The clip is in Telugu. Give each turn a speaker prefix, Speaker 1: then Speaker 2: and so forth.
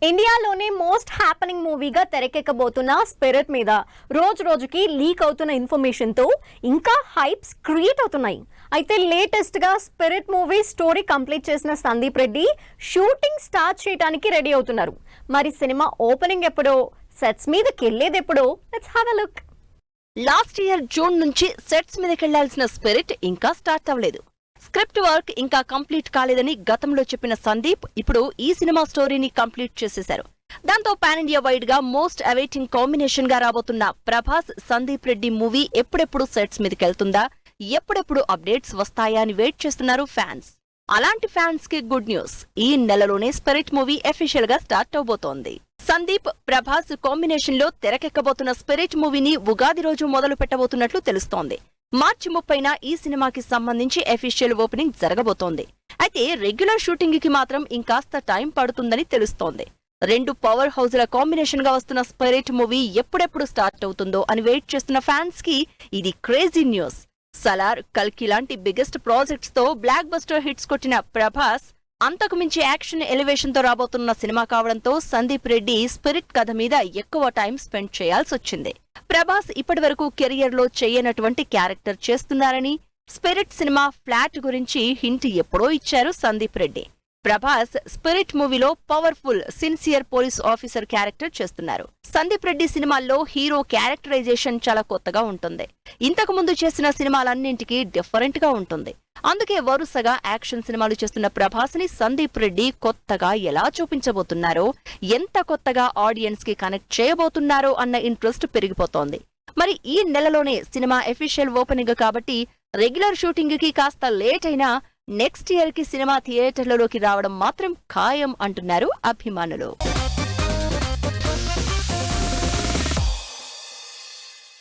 Speaker 1: ఇండియాలోనే మోస్ట్ హ్యాపెనింగ్ మూవీగా తెరకెక్కబోతున్న స్పిరిట్ మీద రోజు రోజుకి లీక్ అవుతున్న ఇన్ఫర్మేషన్ తో ఇంకా హైప్స్ క్రియేట్ అవుతున్నాయి. అయితే లేటెస్ట్ గా స్పిరిట్ మూవీ స్టోరీ కంప్లీట్ చేసిన సందీప్ రెడ్డి షూటింగ్ స్టార్ట్ చేయడానికి రెడీ అవుతున్నారు. మరి సినిమా ఓపెనింగ్ ఎప్పుడో, సెట్స్ మీదకి వెళ్ళేది ఎప్పుడో, let's have a look.
Speaker 2: Last year June నుంచి సెట్స్ మీదకెళ్లాల్సిన స్పిరిట్ ఇంకా స్టార్ట్ అవ్వలేదు. స్క్రిప్ట్ వర్క్ ఇంకా కంప్లీట్ కాలేదని గతంలో చెప్పిన సందీప్ ఇప్పుడు ఈ సినిమా స్టోరీని కంప్లీట్ చేసేశారు. దాంతో పాన్ ఇండియా వైడ్ గా మోస్ట్ అవైటింగ్ కాంబినేషన్ గా రాబోతున్న ప్రభాస్ సందీప్ రెడ్డి మూవీ ఎప్పుడెప్పుడు సెట్స్ మీదకెళ్తుందా, ఎప్పుడెప్పుడు అప్డేట్స్ వస్తాయా అని వెయిట్ చేస్తున్నారు ఫ్యాన్స్. అలాంటి ఫ్యాన్స్ కి గుడ్ న్యూస్, ఈ నెలలోనే స్పిరిట్ మూవీ అఫీషియల్ గా స్టార్ట్ అవబోతోంది. సందీప్ ప్రభాస్ కాంబినేషన్ లో తెరకెక్కబోతున్న స్పిరిట్ మూవీని ఉగాది రోజు మొదలు పెట్టబోతున్నట్లు తెలుస్తోంది. మార్చి 30న ఈ సినిమాకి సంబంధించి అఫీషియల్ ఓపెనింగ్ జరగబోతోంది. అయితే రెగ్యులర్ షూటింగ్ కి మాత్రం ఇంకాస్త టైం పడుతుందని తెలుస్తోంది. రెండు పవర్ హౌస్ల కాంబినేషన్ గా వస్తున్న స్పిరిట్ మూవీ ఎప్పుడెప్పుడు స్టార్ట్ అవుతుందో అని వెయిట్ చేస్తున్న ఫ్యాన్స్ కి ఇది క్రేజీ న్యూస్. సలార్, కల్కి లాంటి బిగ్గెస్ట్ ప్రాజెక్ట్స్ తో బ్లాక్ బస్టర్ హిట్స్ కొట్టిన ప్రభాస్ అంతకు మించి యాక్షన్ ఎలివేషన్ తో రాబోతున్న సినిమా కావడంతో సందీప్ రెడ్డి స్పిరిట్ కథ మీద ఎక్కువ టైం స్పెండ్ చేయాల్సి వచ్చింది. ప్రభాస్ ఇప్పటి వరకు కెరియర్ లో చేయనటువంటి క్యారెక్టర్ చేస్తున్నారని, స్పిరిట్ సినిమా ఫ్లాట్ గురించి హింట్ ఎప్పుడో ఇచ్చారు సందీప్ రెడ్డి. ప్రభాస్ స్పిరిట్ మూవీలో powerful sincere police officer character చేస్తున్నారు. సందీప్ రెడ్డి సినిమాల్లో హీరో క్యారెక్టరైజేషన్ చాలా కొత్తగా ఉంటుంది. ఇంతకు ముందు చేసిన సినిమాలన్నింటికీ డిఫరెంట్ గా ఉంటుంది. అందుకే వరుసగా యాక్షన్ సినిమాలు చేస్తున్న ప్రభాస్ ని సందీప్ రెడ్డి కొత్తగా ఎలా చూపించబోతున్నారో, ఎంత కొత్తగా ఆడియన్స్ కి కనెక్ట్ చేయబోతున్నారో అన్న ఇంట్రెస్ట్ పెరిగిపోతోంది. మరి ఈ నెలలోనే సినిమా అఫీషియల్ ఓపెనింగ్ కాబట్టి రెగ్యులర్ షూటింగ్ కి కాస్త లేట్ అయినా నెక్స్ట్ ఇయర్ కి సినిమా థియేటర్లలోకి రావడం మాత్రం ఖాయం అంటున్నారు అభిమానులు.